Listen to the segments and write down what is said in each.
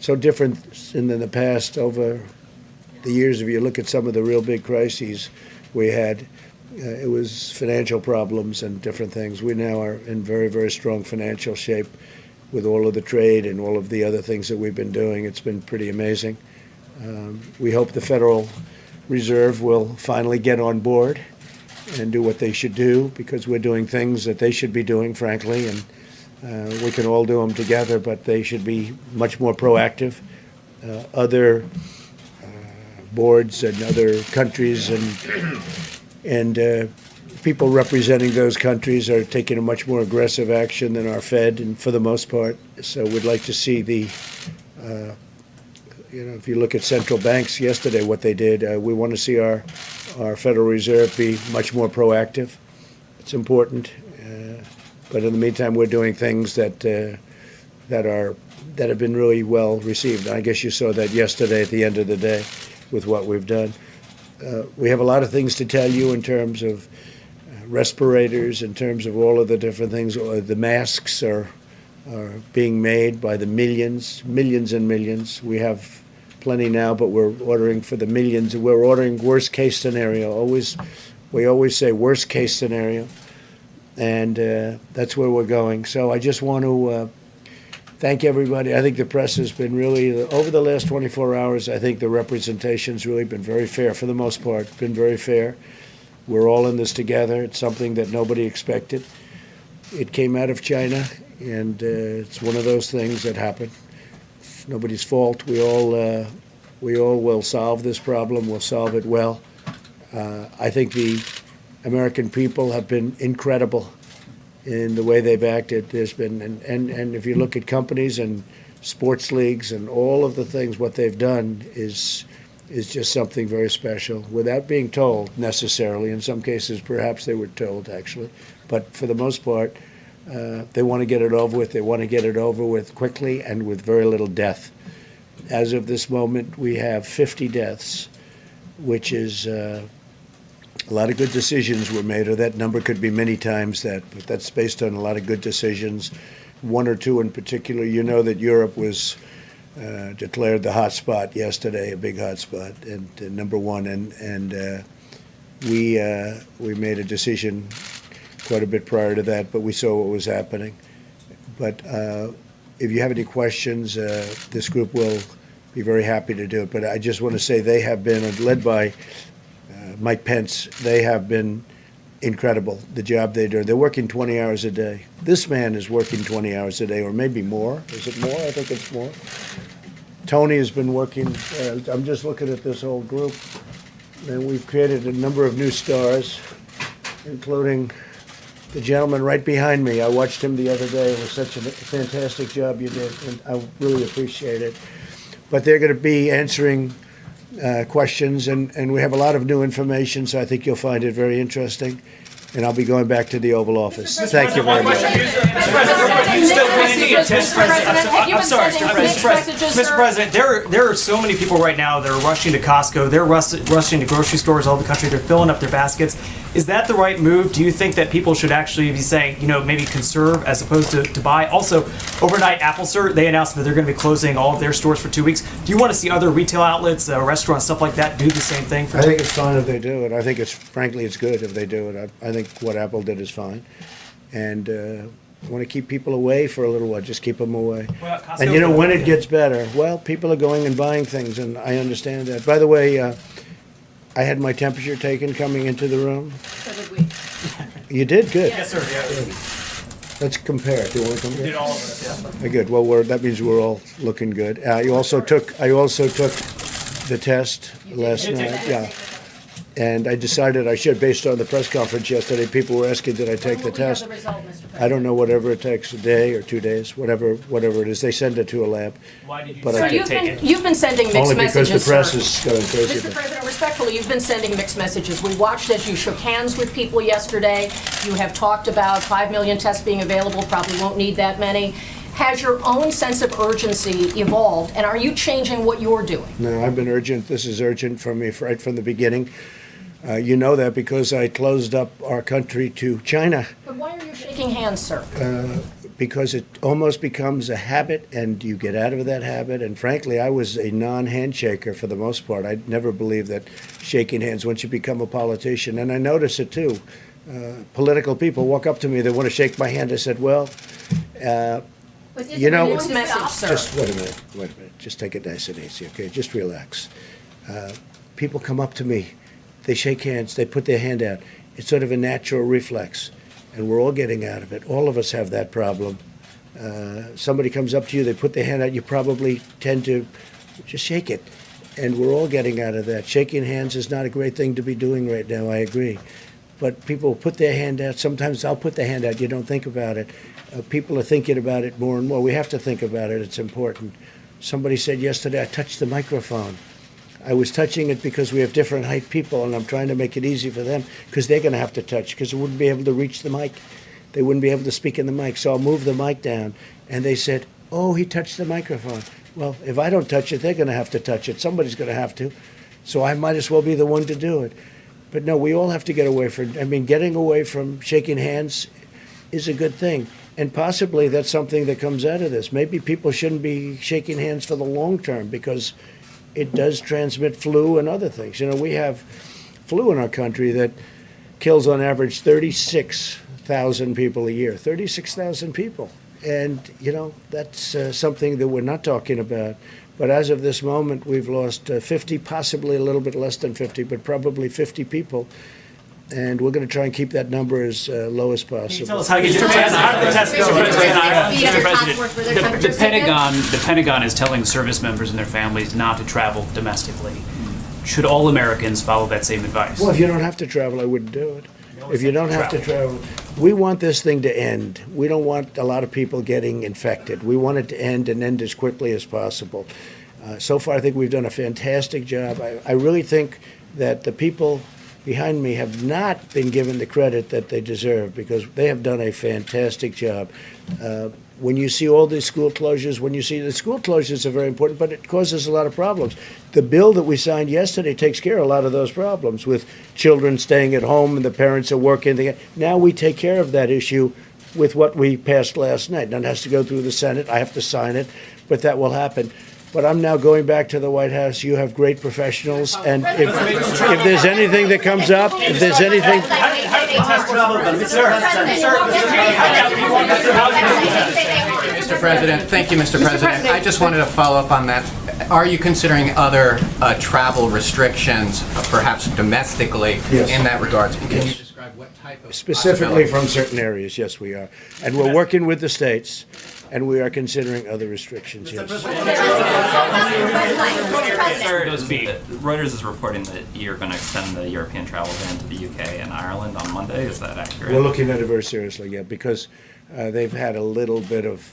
so different than in the past over the years. If you look at some of the real big crises we had, it was financial problems and different things. We now are in very, very strong financial shape with all of the trade and all of the other things that we've been doing. It's been pretty amazing. We hope the Federal Reserve will finally get on board and do what they should do, because we're doing things that they should be doing, frankly, and we can all do them together, but they should be much more proactive. Other boards and other countries and people representing those countries are taking a much more aggressive action than our Fed, and for the most part. So we'd like to see the, if you look at central banks yesterday, what they did, we want to see our Federal Reserve be much more proactive. It's important. But in the meantime, we're doing things that have been really well received. I guess you saw that yesterday at the end of the day with what we've done. We have a lot of things to tell you in terms of respirators, in terms of all of the different things. The masks are being made by the millions and millions. We have plenty now, but we're ordering for the millions. We're ordering worst case scenario. We always say worst case scenario, and that's where we're going. So I just want to thank everybody. I think the press has been really, over the last 24 hours, I think the representation's really been very fair for the most part, been very fair. We're all in this together. It's something that nobody expected. It came out of China, and it's one of those things that happen. It's nobody's fault. We all will solve this problem. We'll solve it well. I think the American people have been incredible in the way they've acted. There's been, and if you look at companies and sports leagues and all of the things, what they've done is just something very special, without being told necessarily. In some cases, perhaps they were told, actually. But for the most part, they want to get it over with. They want to get it over with quickly and with very little death. As of this moment, we have 50 deaths, which is a lot of good decisions were made, or that number could be many times that, but that's based on a lot of good decisions. One or two in particular. You know that Europe was declared the hot spot yesterday, a big hot spot, and number one, and we made a decision quite a bit prior to that, but we saw what was happening. But if you have any questions, this group will be very happy to do it. But I just want to say they have been, led by Mike Pence, they have been incredible, the job they do. They're working 20 hours a day. This man is working 20 hours a day, or maybe more. Is it more? I think it's more. Tony has been working, I'm just looking at this whole group, and we've created a number of new stars, including the gentleman right behind me. I watched him the other day. It was such a fantastic job you did, and I really appreciate it. But they're going to be answering questions, and we have a lot of new information, so I think you'll find it very interesting. And I'll be going back to the Oval Office. Thank you very much. Mr. President, there are so many people right now that are rushing to Costco. They're rushing to grocery stores all over the country. They're filling up their baskets. Is that the right move? Do you think that people should actually be saying, maybe conserve as opposed to buy? Also, overnight, Apple, sir, they announced that they're going to be closing all of their stores for 2 weeks. Do you want to see other retail outlets, restaurants, stuff like that, do the same thing? I think it's fine if they do it. I think frankly, it's good if they do it. I think what Apple did is fine. And I want to keep people away for a little while. Just keep them away. Well, and when it gets better, well, people are going and buying things, and I understand that. By the way, I had my temperature taken coming into the room. So did we. You did? Good. Yes, sir. Yes. Let's compare. Do you want to compare? We did all of it. Yeah. Good. Well, that means we're all looking good. I also took the test last night. Yeah. And I decided I should, based on the press conference yesterday. People were asking, did I take the test? When will we have the result, Mr. President? I don't know, whatever it takes, a day or 2 days, whatever it is. They send it to a lab. Why did you But So I you've been sending mixed only because messages, the press sir. is going crazy. Mr. President, respectfully, you've been sending mixed messages. We watched as you shook hands with people yesterday. You have talked about 5 million tests being available, probably won't need that many. Has your own sense of urgency evolved, and are you changing what you're doing? No, I've been urgent. This is urgent for me right from the beginning. You know that because I closed up our country to China. But why are you shaking hands, sir? because it almost becomes a habit, and you get out of that habit. And frankly, I was a non-handshaker for the most part. I never believed that shaking hands once you become a politician. And I notice it too. Political people walk up to me, they want to shake my hand. I said, well, you know, Mixed message, sir. just wait a minute. Just take it nice and easy, okay? Just relax. People come up to me, they shake hands, they put their hand out. It's sort of a natural reflex, and we're all getting out of it. All of us have that problem. Somebody comes up to you, they put their hand out, you probably tend to just shake it. And we're all getting out of that. Shaking hands is not a great thing to be doing right now, I agree. But people put their hand out. Sometimes I'll put the hand out, you don't think about it. People are thinking about it more and more. We have to think about it, it's important. Somebody said yesterday, I touched the microphone. I was touching it because we have different height people, and I'm trying to make it easy for them because they're going to have to touch because they wouldn't be able to reach the mic. They wouldn't be able to speak in the mic. So I'll move the mic down. And they said, oh, he touched the microphone. Well, if I don't touch it, they're going to have to touch it. Somebody's going to have to. So I might as well be the one to do it. But no, we all have to get away from, getting away from shaking hands is a good thing. And possibly that's something that comes out of this. Maybe people shouldn't be shaking hands for the long term because it does transmit flu and other things. You know, we have flu in our country that kills on average 36,000 people a year. 36,000 people. And, you know, that's something that we're not talking about. But as of this moment, we've lost 50, possibly a little bit less than 50, but probably 50 people. And we're going to try and keep that number as low as possible. Can you tell us how you did the test? How did the test go? The Pentagon is telling service members and their families not to travel domestically. Should all Americans follow that same advice? Well, if you don't have to travel, I wouldn't do it. If you don't have to travel, we want this thing to end. We don't want a lot of people getting infected. We want it to end and end as quickly as possible. So far, I think we've done a fantastic job. I really think that the people behind me have not been given the credit that they deserve because they have done a fantastic job. When you see all these school closures, the school closures are very important, but it causes a lot of problems. The bill that we signed yesterday takes care of a lot of those problems with children staying at home and the parents are working. Now we take care of that issue with what we passed last night. Now it has to go through the Senate. I have to sign it, but that will happen. But I'm now going back to the White House. You have great professionals, and if there's anything that comes up, if there's anything... Mr. President, thank you, Mr. President. I just wanted to follow up on that. Are you considering other travel restrictions, perhaps domestically, Yes. in that regard? Can Yes. you describe what type of Specifically possibility? from certain areas, yes, we are. And we're working with the states, and we are considering other restrictions, yes. Those be. Reuters is reporting that you're going to extend the European travel ban to the UK and Ireland on Monday. Is that accurate? We're looking at it very seriously, yeah, because they've had a little bit of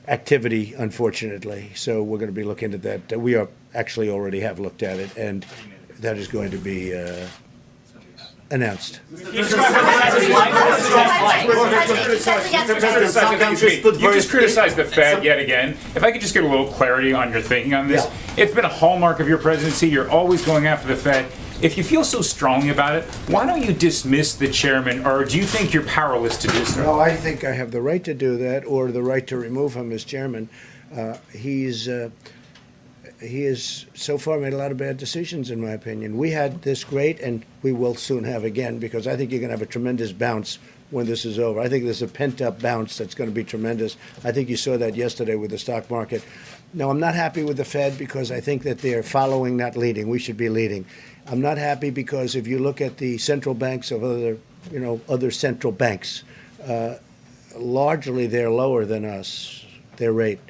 activity, unfortunately. So we're going to be looking at that. We are actually already have looked at it, and that is going to be announced. You just criticized the Fed yet again. If I could just get a little clarity on your thinking on this. Yeah. It's been a hallmark of your presidency. You're always going after the Fed. If you feel so strongly about it, why don't you dismiss the chairman, or do you think you're powerless to do so? No, I think I have the right to do that, or the right to remove him as chairman. He has so far made a lot of bad decisions, in my opinion. We had this great, and we will soon have again, because I think you're going to have a tremendous bounce when this is over. I think there's a pent-up bounce that's going to be tremendous. I think you saw that yesterday with the stock market. No, I'm not happy with the Fed because I think that they're following, not leading. We should be leading. I'm not happy because if you look at the central banks of other central banks, largely they're lower than us, their rate.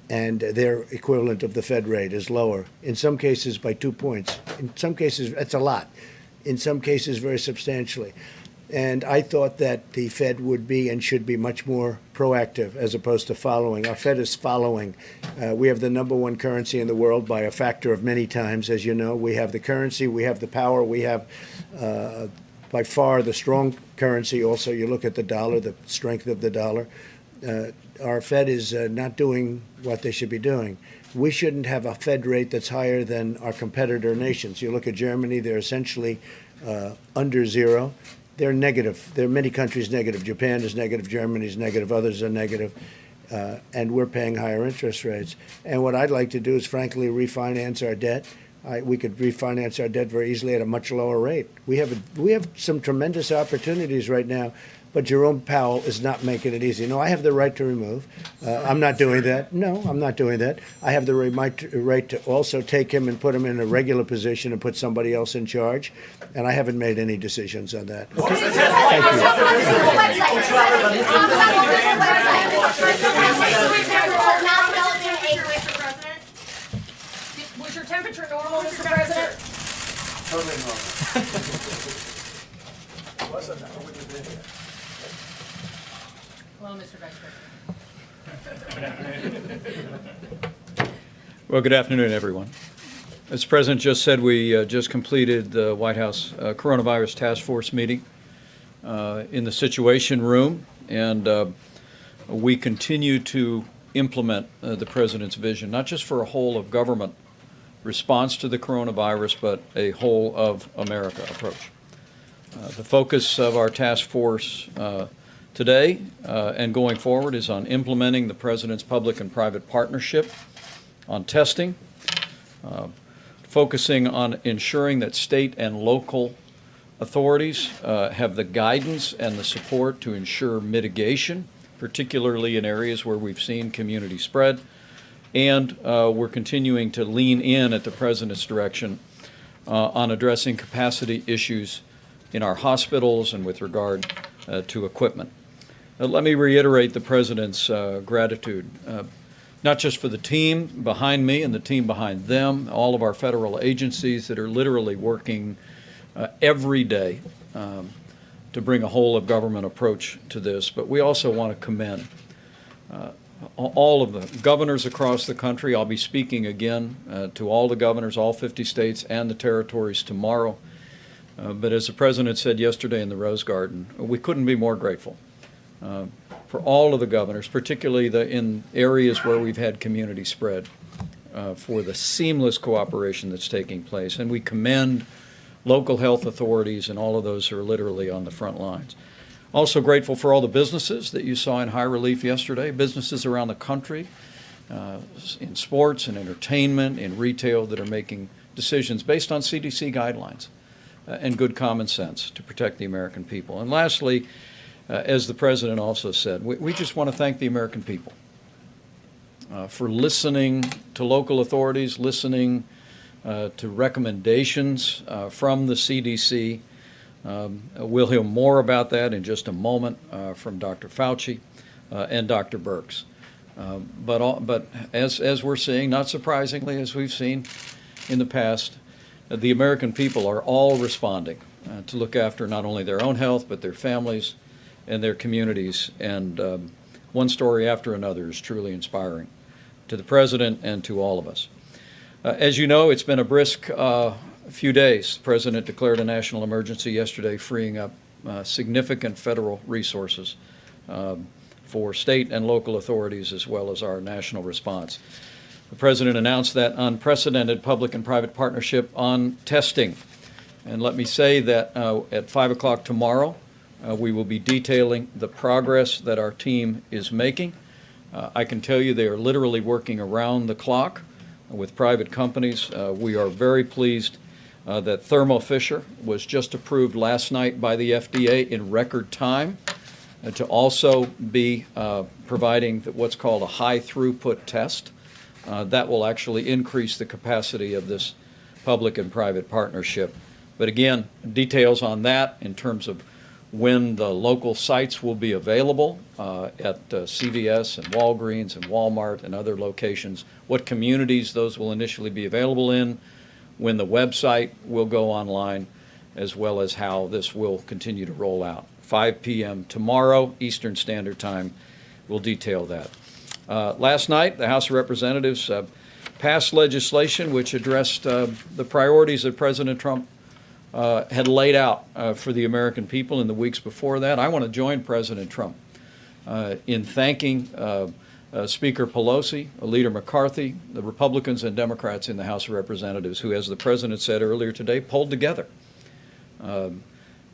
And their equivalent of the Fed rate is lower, in some cases by 2 points. In some cases, that's a lot. In some cases, very substantially. And I thought that the Fed would be and should be much more proactive as opposed to following. Our Fed is following. We have the #1 currency in the world by a factor of many times, as you know. We have the currency, we have the power, we have by far the strong currency. Also, you look at the dollar, the strength of the dollar. Our Fed is not doing what they should be doing. We shouldn't have a Fed rate that's higher than our competitor nations. You look at Germany, they're essentially under zero. they're negative. There are many countries negative. Japan is negative, Germany is negative, others are negative, and we're paying higher interest rates. And what I'd like to do is, frankly, refinance our debt. We could refinance our debt very easily at a much lower rate. We have some tremendous opportunities right now, but Jerome Powell is not making it easy. No, I have the right to remove. I'm not doing that. No, I'm not doing that. I have the right to also take him and put him in a regular position and put somebody else in charge, and I haven't made any decisions on that. Was your temperature normal, Mr. President? Totally normal. Wasn't that when you did it? Hello, Mr. Vice President. Well, good afternoon, everyone. As the President just said, we just completed the White House coronavirus task force meeting in the Situation Room, and we continue to implement the President's vision, not just for a whole of government response to the coronavirus, but a whole of America approach. The focus of our task force today and going forward is on implementing the President's public and private partnership on testing, focusing on ensuring that state and local authorities have the guidance and the support to ensure mitigation, particularly in areas where we've seen community spread. And we're continuing to lean in at the President's direction on addressing capacity issues in our hospitals and with regard to equipment. Let me reiterate the President's gratitude, not just for the team behind me and the team behind them, all of our federal agencies that are literally working every day to bring a whole of government approach to this, but we also want to commend all of the governors across the country. I'll be speaking again to all the governors, all 50 states and the territories tomorrow. But as the President said yesterday in the Rose Garden, we couldn't be more grateful for all of the governors, particularly in areas where we've had community spread, for the seamless cooperation that's taking place. And we commend local health authorities and all of those who are literally on the front lines. Also grateful for all the businesses that you saw in high relief yesterday, businesses around the country, in sports and entertainment, in retail, that are making decisions based on CDC guidelines and good common sense to protect the American people. And lastly, as the President also said, we just want to thank the American people for listening to local authorities, listening to recommendations from the CDC. We'll hear more about that in just a moment from Dr. Fauci and Dr. Birx. But as we're seeing, not surprisingly, as we've seen in the past, the American people are all responding to look after not only their own health, but their families and their communities. And one story after another is truly inspiring to the President and to all of us. As you know, it's been a brisk few days. The President declared a national emergency yesterday, freeing up significant federal resources for state and local authorities, as well as our national response. The President announced that unprecedented public and private partnership on testing. And let me say that at 5 o'clock tomorrow, we will be detailing the progress that our team is making. I can tell you they are literally working around the clock with private companies. We are very pleased that Thermo Fisher was just approved last night by the FDA in record time to also be providing what's called a high throughput test. That will actually increase the capacity of this public and private partnership. But again, details on that in terms of when the local sites will be available at CVS and Walgreens and Walmart and other locations, what communities those will initially be available in, when the website will go online, as well as how this will continue to roll out. 5 p.m. tomorrow, Eastern Standard Time, we'll detail that. Last night, the House of Representatives passed legislation which addressed the priorities that President Trump had laid out for the American people in the weeks before that. I want to join President Trump in thanking Speaker Pelosi, Leader McCarthy, the Republicans and Democrats in the House of Representatives who, as the President said earlier today, pulled together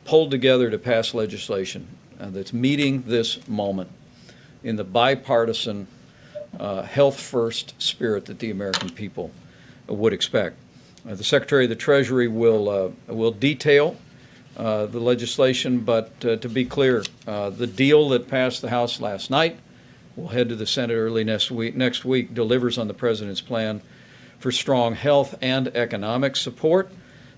pulled together to pass legislation that's meeting this moment in the bipartisan, health-first spirit that the American people would expect. The Secretary of the Treasury will detail the legislation, but to be clear, the deal that passed the House last night will head to the Senate early next week, delivers on the President's plan for strong health and economic support,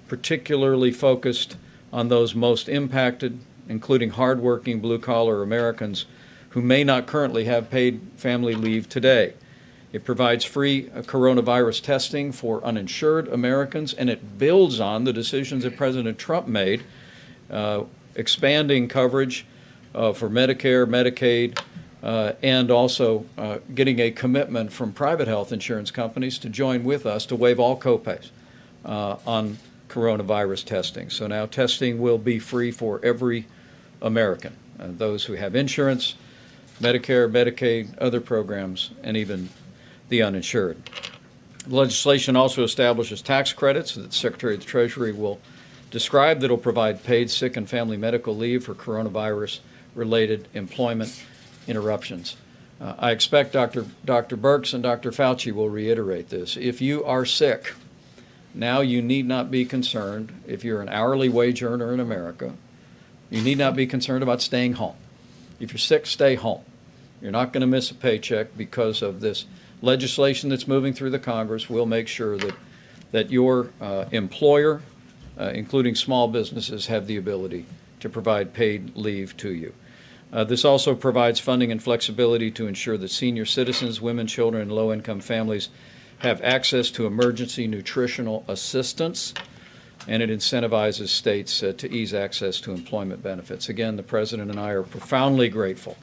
particularly focused on those most impacted, including hardworking blue-collar Americans who may not currently have paid family leave today. It provides free coronavirus testing for uninsured Americans, and it builds on the decisions that President Trump made, expanding coverage for Medicare, Medicaid, and also getting a commitment from private health insurance companies to join with us to waive all copays on coronavirus testing. So now testing will be free for every American, those who have insurance, Medicare, Medicaid, other programs, and even the uninsured. The legislation also establishes tax credits that the Secretary of the Treasury will describe that will provide paid sick and family medical leave for coronavirus-related employment interruptions. I expect Dr. Birx and Dr. Fauci will reiterate this. If you are sick, now you need not be concerned. If you're an hourly wage earner in America, you need not be concerned about staying home. If you're sick, stay home. You're not going to miss a paycheck because of this legislation that's moving through the Congress. Will make sure that your employer, including small businesses, have the ability to provide paid leave to you. This also provides funding and flexibility to ensure that senior citizens, women, children, and low-income families have access to emergency nutritional assistance, and it incentivizes states to ease access to employment benefits. Again, the President and I are profoundly grateful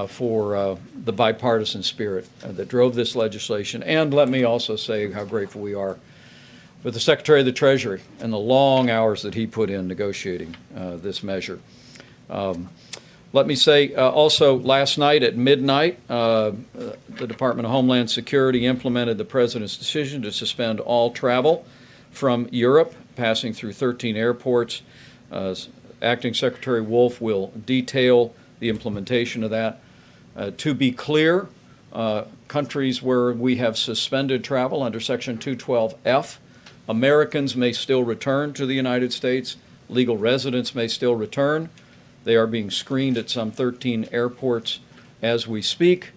for the bipartisan spirit that drove this legislation, and let me also say how grateful we are with the Secretary of the Treasury and the long hours that he put in negotiating this measure. Let me say also, last night at midnight, the Department of Homeland Security implemented the President's decision to suspend all travel from Europe, passing through 13 airports. Acting Secretary Wolf will detail the implementation of that. To be clear, countries where we have suspended travel under Section 212F, Americans may still return to the United States. Legal residents may still return. They are being screened at some 13 airports as we speak.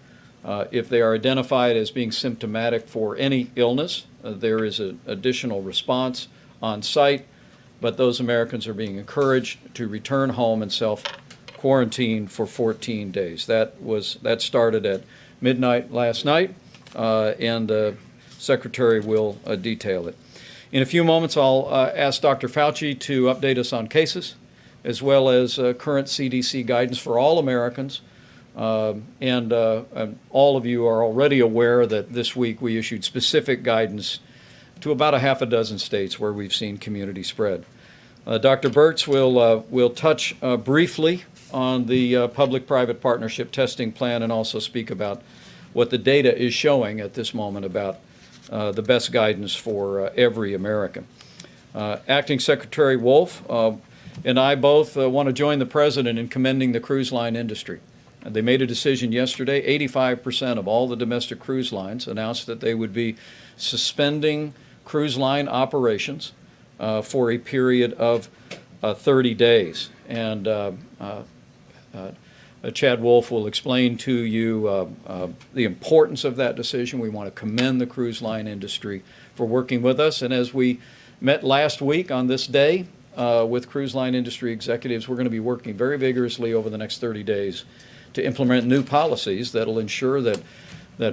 If they are identified as being symptomatic for any illness, there is an additional response on site, but those Americans are being encouraged to return home and self-quarantine for 14 days. That started at midnight last night, and the Secretary will detail it. In a few moments, I'll ask Dr. Fauci to update us on cases, as well as current CDC guidance for all Americans. And all of you are already aware that this week we issued specific guidance to about a half a dozen states where we've seen community spread. Dr. Birx will touch briefly on the public-private partnership testing plan and also speak about what the data is showing at this moment about the best guidance for every American. Acting Secretary Wolf and I both want to join the President in commending the cruise line industry. They made a decision yesterday. 85% of all the domestic cruise lines announced that they would be suspending cruise line operations for a period of 30 days. And Chad Wolf will explain to you the importance of that decision. We want to commend the cruise line industry for working with us. And as we met last week on this day with cruise line industry executives, we're going to be working very vigorously over the next 30 days to implement new policies that will ensure that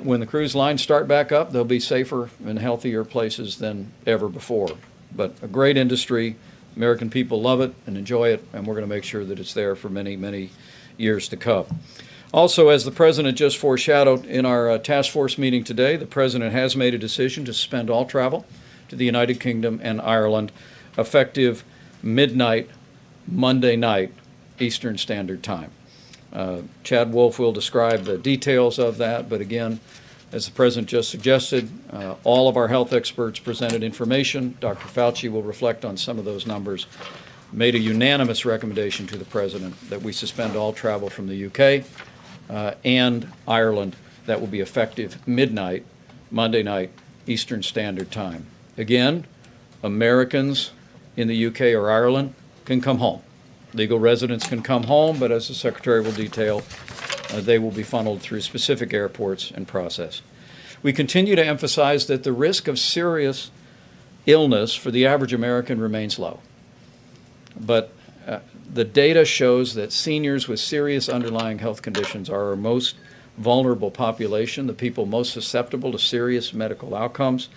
when the cruise lines start back up, they'll be safer and healthier places than ever before. But a great industry, American people love it and enjoy it, and we're going to make sure that it's there for many, many years to come. Also, as the President just foreshadowed in our task force meeting today, the President has made a decision to suspend all travel to the United Kingdom and Ireland effective midnight Monday night Eastern Standard Time. Chad Wolf will describe the details of that, but again, as the President just suggested, all of our health experts presented information. Dr. Fauci will reflect on some of those numbers made a unanimous recommendation to the President that we suspend all travel from the UK and Ireland. That will be effective midnight, Monday night, Eastern Standard Time. Again, Americans in the UK or Ireland can come home. Legal residents can come home, but as the Secretary will detail, they will be funneled through specific airports and processed. We continue to emphasize that the risk of serious illness for the average American remains low. But the data shows that seniors with serious underlying health conditions are our most vulnerable population, the people most susceptible to serious medical outcomes.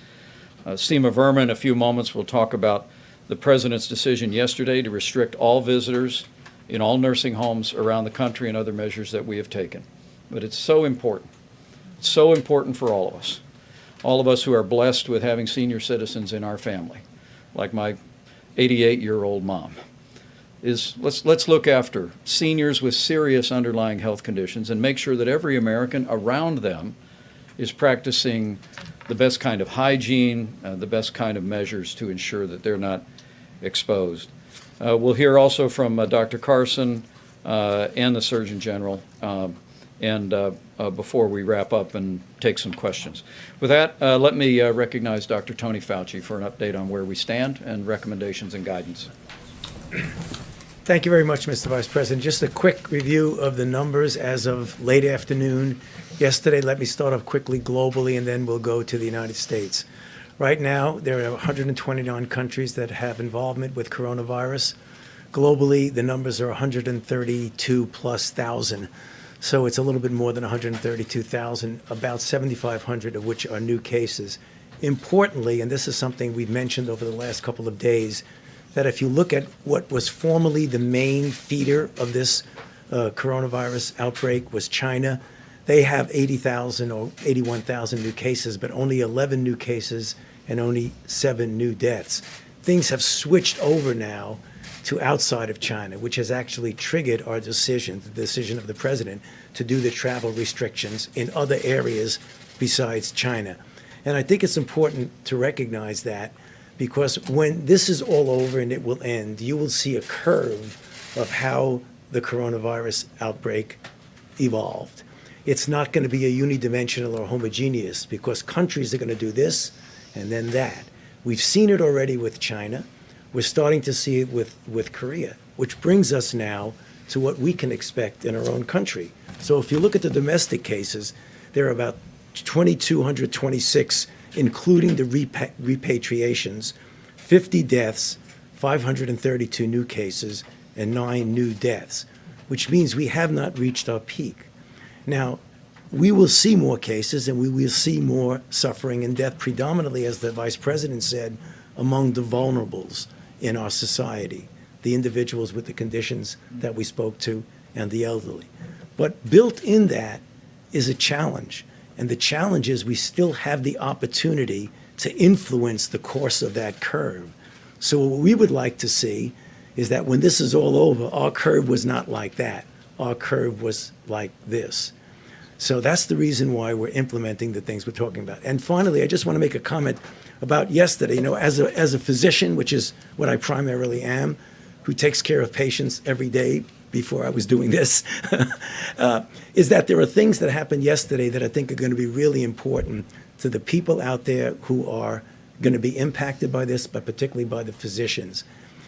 Seema Verma, in a few moments, will talk about the President's decision yesterday to restrict all visitors in all nursing homes around the country and other measures that we have taken. But it's so important. It's so important for all of us who are blessed with having senior citizens in our family, like my 88-year-old mom. Let's look after seniors with serious underlying health conditions and make sure that every American around them is practicing the best kind of hygiene, the best kind of measures to ensure that they're not exposed. We'll hear also from Dr. Carson and the Surgeon General before we wrap up and take some questions. With that, let me recognize Dr. Tony Fauci for an update on where we stand and recommendations and guidance. Thank you very much, Mr. Vice President. Just a quick review of the numbers as of late afternoon yesterday. Let me start off quickly globally, and then we'll go to the United States. Right now, there are 129 countries that have involvement with coronavirus. Globally, the numbers are 132 plus thousand. So it's a little bit more than 132,000, about 7,500 of which are new cases. Importantly, and this is something we've mentioned over the last couple of days, that if you look at what was formerly the main feeder of this coronavirus outbreak was China, they have 80,000 or 81,000 new cases, but only 11 new cases and only 7 new deaths. Things have switched over now to outside of China, which has actually triggered our decision, the decision of the President, to do the travel restrictions in other areas besides China. And I think it's important to recognize that, because when this is all over and it will end, you will see a curve of how the coronavirus outbreak evolved. It's not going to be a unidimensional or homogeneous, because countries are going to do this and then that. We've seen it already with China. We're starting to see it with Korea, which brings us now to what we can expect in our own country. So if you look at the domestic cases, there are about 2,226, including the repatriations, 50 deaths, 532 new cases, and 9 new deaths, which means we have not reached our peak. Now, we will see more cases and we will see more suffering and death, predominantly, as the Vice President said, among the vulnerables in our society, the individuals with the conditions that we spoke to and the elderly. But built in that is a challenge. And the challenge is we still have the opportunity to influence the course of that curve. So what we would like to see is that when this is all over, our curve was not like that. Our curve was like this. So that's the reason why we're implementing the things we're talking about. And finally, I just want to make a comment about yesterday. You know, as a physician, which is what I primarily am, who takes care of patients every day before I was doing this, is that there are things that happened yesterday that I think are going to be really important to the people out there who are going to be impacted by this, but particularly by the physicians.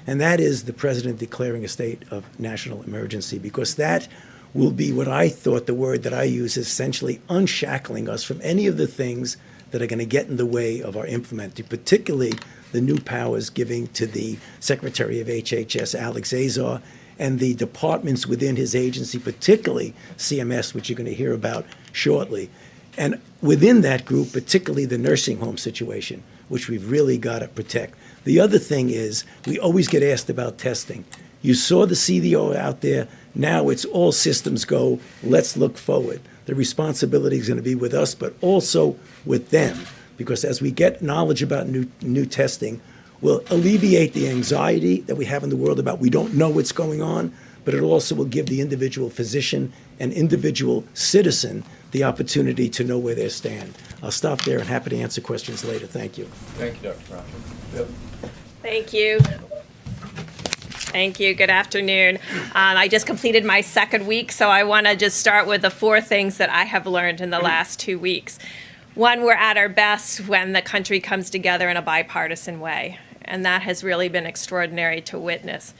And that is the President declaring a state of national emergency, because that will be what I thought the word that I use is essentially unshackling us from any of the things that are going to get in the way of our implementing, particularly the new powers giving to the Secretary of HHS, Alex Azar, and the departments within his agency, particularly CMS, which you're going to hear about shortly. And within that group, particularly the nursing home situation, which we've really got to protect. The other thing is we always get asked about testing. You saw the CDO out there. Now it's all systems go. Let's look forward. The responsibility is going to be with us, but also with them, because as we get knowledge about new testing, we'll alleviate the anxiety that we have in the world about we don't know what's going on, but it also will give the individual physician and individual citizen the opportunity to know where they stand. I'll stop there and happy to answer questions later. Thank you. Thank you, Dr. Fauci. Yep. Thank you. Thank you. Good afternoon. I just completed my second week, so I want to just start with the 4 things that I have learned in the last 2 weeks. One, we're at our best when the country comes together in a bipartisan way, and that has really been extraordinary to witness.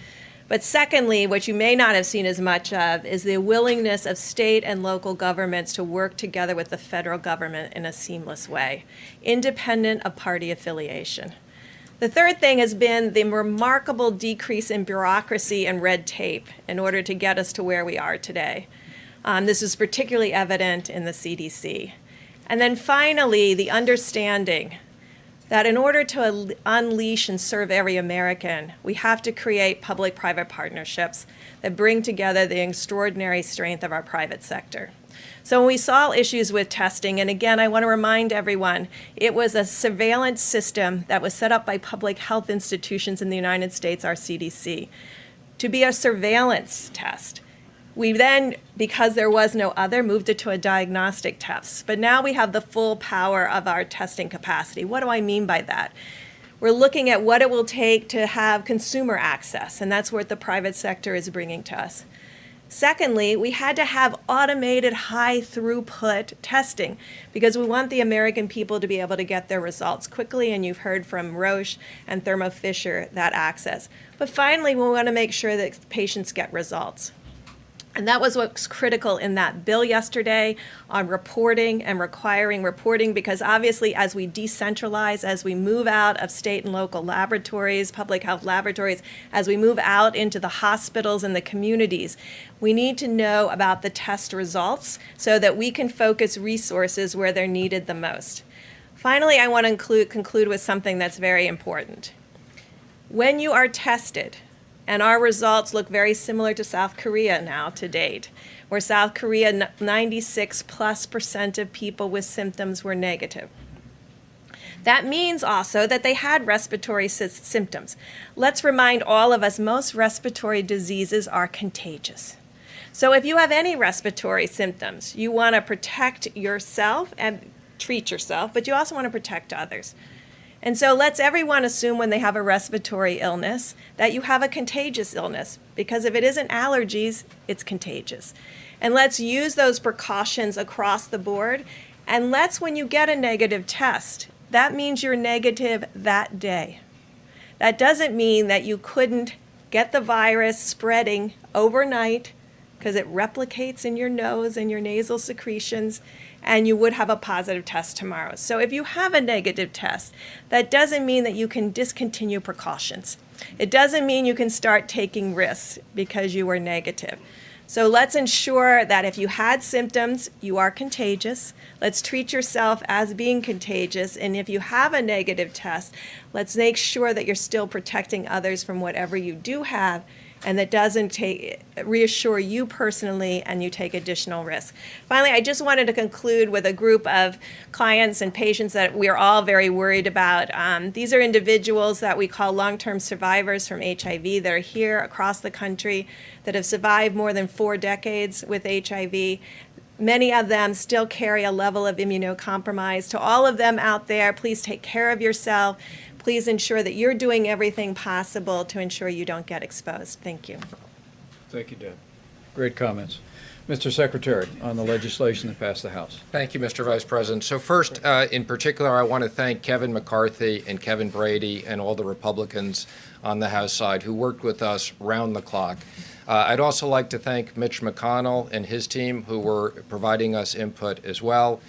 But secondly, what you may not have seen as much of is the willingness of state and local governments to work together with the federal government in a seamless way, independent of party affiliation. The third thing has been the remarkable decrease in bureaucracy and red tape in order to get us to where we are today. This is particularly evident in the CDC. And then finally, the understanding that in order to unleash and serve every American, we have to create public-private partnerships that bring together the extraordinary strength of our private sector. So when we saw issues with testing, and again, I want to remind everyone, it was a surveillance system that was set up by public health institutions in the United States, our CDC, to be a surveillance test. We then, because there was no other, moved it to a diagnostic test. But now we have the full power of our testing capacity. What do I mean by that? We're looking at what it will take to have consumer access, and that's what the private sector is bringing to us. Secondly, we had to have automated high throughput testing because we want the American people to be able to get their results quickly, and you've heard from Roche and Thermo Fisher that access. But finally, we want to make sure that patients get results. And that was what's critical in that bill yesterday on reporting and requiring reporting, because obviously as we decentralize, as we move out of state and local laboratories, public health laboratories, as we move out into the hospitals and the communities, we need to know about the test results so that we can focus resources where they're needed the most. Finally, I want to conclude with something that's very important. When you are tested, and our results look very similar to South Korea now to date, where South Korea, 96+% of people with symptoms were negative. That means also that they had respiratory symptoms. Let's remind all of us, most respiratory diseases are contagious. So if you have any respiratory symptoms, you want to protect yourself and treat yourself, but you also want to protect others. And so let's everyone assume when they have a respiratory illness that you have a contagious illness, because if it isn't allergies, it's contagious. And let's use those precautions across the board. And let's, when you get a negative test, that means you're negative that day. That doesn't mean that you couldn't get the virus spreading overnight, because it replicates in your nose and your nasal secretions, and you would have a positive test tomorrow. So if you have a negative test, that doesn't mean that you can discontinue precautions. It doesn't mean you can start taking risks because you were negative. So let's ensure that if you had symptoms, you are contagious. Let's treat yourself as being contagious. And if you have a negative test, let's make sure that you're still protecting others from whatever you do have, and that doesn't reassure you personally and you take additional risk. Finally, I just wanted to conclude with a group of clients and patients that we're all very worried about. These are individuals that we call long-term survivors from HIV that are here across the country that have survived more than 4 decades with HIV. Many of them still carry a level of immunocompromise. To all of them out there, please take care of yourself. Please ensure that you're doing everything possible to ensure you don't get exposed. Thank you. Thank you, Deb. Great comments. Mr. Secretary, on the legislation that passed the House. Thank you, Mr. Vice President. So first, in particular, I want to thank Kevin McCarthy and Kevin Brady and all the Republicans on the House side who worked with us round the clock. I'd also like to thank Mitch McConnell and his team who were providing us input as well.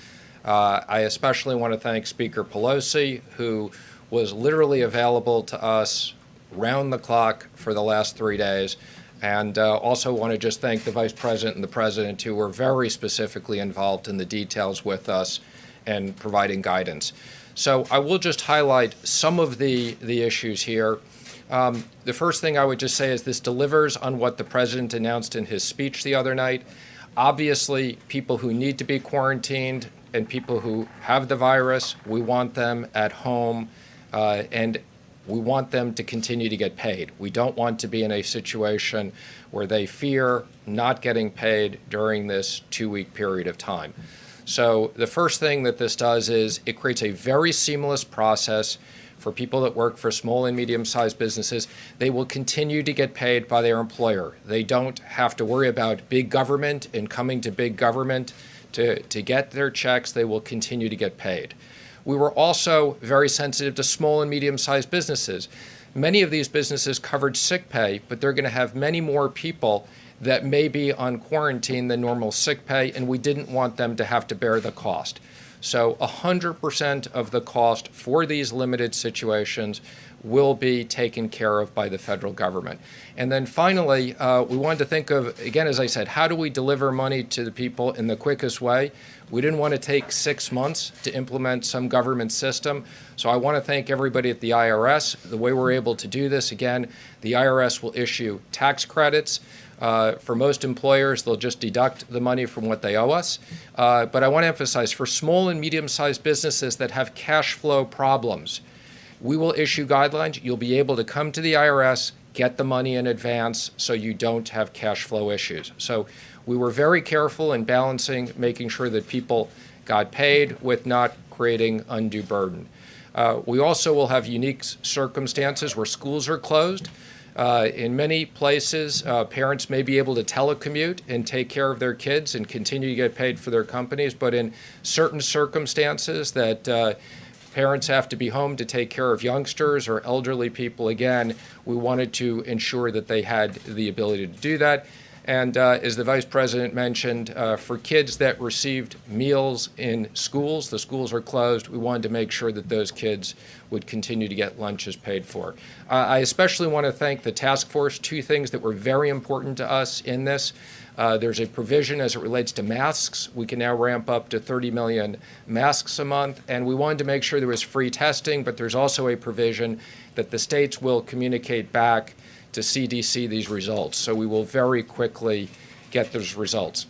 I especially want to thank Speaker Pelosi, who was literally available to us round the clock for the last 3 days. And also want to just thank the Vice President and the President, who were very specifically involved in the details with us and providing guidance. So I will just highlight some of the issues here. The first thing I would just say is this delivers on what the President announced in his speech the other night. Obviously, people who need to be quarantined and people who have the virus, we want them at home. And we want them to continue to get paid. We don't want to be in a situation where they fear not getting paid during this 2-week period of time. So the first thing that this does is it creates a very seamless process for people that work for small and medium-sized businesses, they will continue to get paid by their employer. They don't have to worry about big government and coming to big government to get their checks. They will continue to get paid. We were also very sensitive to small and medium-sized businesses. Many of these businesses covered sick pay, but they're going to have many more people that may be on quarantine than normal sick pay, and we didn't want them to have to bear the cost. So 100% of the cost for these limited situations will be taken care of by the federal government. And then finally, we wanted to think of, again, as I said, how do we deliver money to the people in the quickest way? We didn't want to take 6 months to implement some government system. So I want to thank everybody at the IRS. The way we're able to do this, again, the IRS will issue tax credits. For most employers, they'll just deduct the money from what they owe us. But I want to emphasize, for small and medium-sized businesses that have cash flow problems, we will issue guidelines. You'll be able to come to the IRS, get the money in advance so you don't have cash flow issues. So we were very careful in balancing, making sure that people got paid with not creating undue burden. We also will have unique circumstances where schools are closed. In many places, parents may be able to telecommute and take care of their kids and continue to get paid for their companies, but in certain circumstances that parents have to be home to take care of youngsters or elderly people, again, we wanted to ensure that they had the ability to do that. And as the Vice President mentioned, for kids that received meals in schools, the schools are closed, we wanted to make sure that those kids would continue to get lunches paid for. I especially want to thank the task force. Two things that were very important to us in this. There's a provision as it relates to masks. We can now ramp up to 30 million masks a month, and we wanted to make sure there was free testing, but there's also a provision that the states will communicate back to CDC these results. So we will very quickly get those results.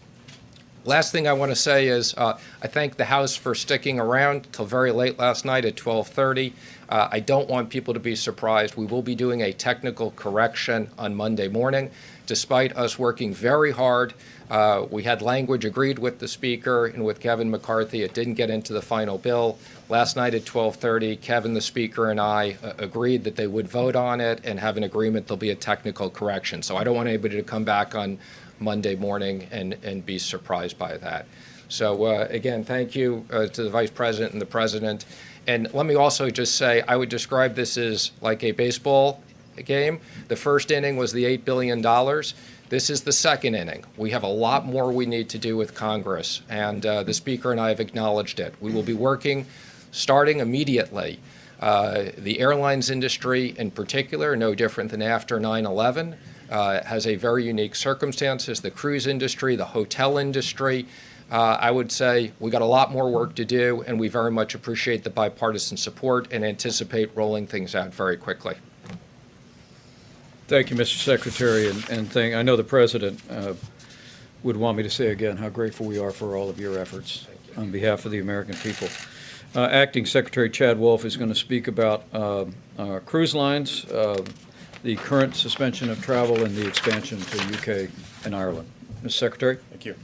Last thing I want to say is I thank the House for sticking around till very late last night at 12:30. I don't want people to be surprised. We will be doing a technical correction on Monday morning. Despite us working very hard, we had language agreed with the Speaker and with Kevin McCarthy. It didn't get into the final bill. Last night at 12:30, Kevin, the Speaker, and I agreed that they would vote on it and have an agreement there'll be a technical correction. So I don't want anybody to come back on Monday morning and be surprised by that. So again, thank you to the Vice President and the President. And let me also just say, I would describe this as like a baseball game. The first inning was the $8 billion. This is the second inning. We have a lot more we need to do with Congress, and the Speaker and I have acknowledged it. We will be working starting immediately. The airlines industry in particular, no different than after 9/11, has a very unique circumstances. The cruise industry, the hotel industry, I would say we got a lot more work to do, and we very much appreciate the bipartisan support and anticipate rolling things out very quickly. Thank you, Mr. Secretary, and I know the President would want me to say again how grateful we are for all of your efforts on behalf of the American people. Acting Secretary Chad Wolf is going to speak about cruise lines, the current suspension of travel, and the expansion to UK and Ireland. Mr. Secretary? Thank you.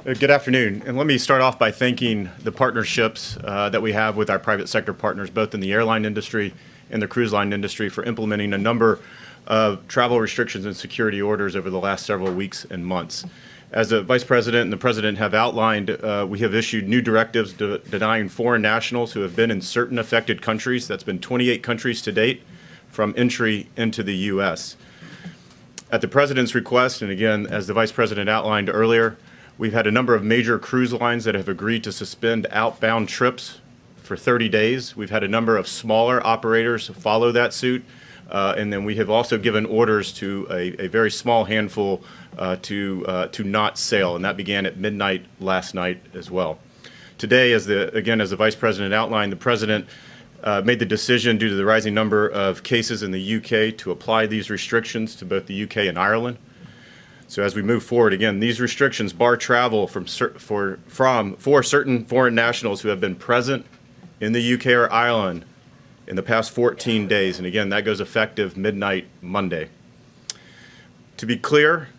Good afternoon, and let me start off by thanking the partnerships that we have with our private sector partners, both in the airline industry and the cruise line industry, for implementing a number of travel restrictions and security orders over the last several weeks and months. As the Vice President and the President have outlined, we have issued new directives denying foreign nationals who have been in certain affected countries, that's been 28 countries to date, from entry into the U.S. At the President's request, and again, as the Vice President outlined earlier, we've had a number of major cruise lines that have agreed to suspend outbound trips for 30 days. We've had a number of smaller operators follow that suit. And then we have also given orders to a very small handful to not sail, and that began at midnight last night as well. Today, as the Vice President outlined, the President made the decision due to the rising number of cases in the UK to apply these restrictions to both the UK and Ireland. So as we move forward, again, these restrictions bar travel for certain foreign nationals who have been present in the UK or Ireland in the past 14 days. And again, that goes effective midnight Monday. To be clear,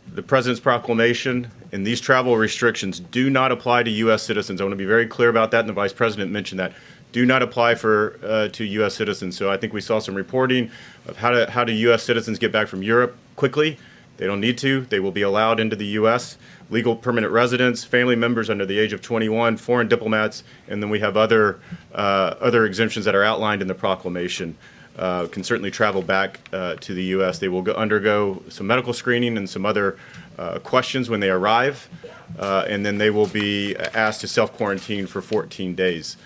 the President's proclamation and these travel restrictions do not apply to U.S. citizens. I want to be very clear about that, and the Vice President mentioned that. do not apply for to U.S. citizens. So I think we saw some reporting of how do U.S. citizens get back from Europe quickly. They don't need to. They will be allowed into the U.S. Legal permanent residents, family members under the age of 21, foreign diplomats, and then we have other exemptions that are outlined in the proclamation. Can certainly travel back to the U.S. They will undergo some medical screening and some other questions when they arrive, and then they will be asked to self-quarantine for 14 days.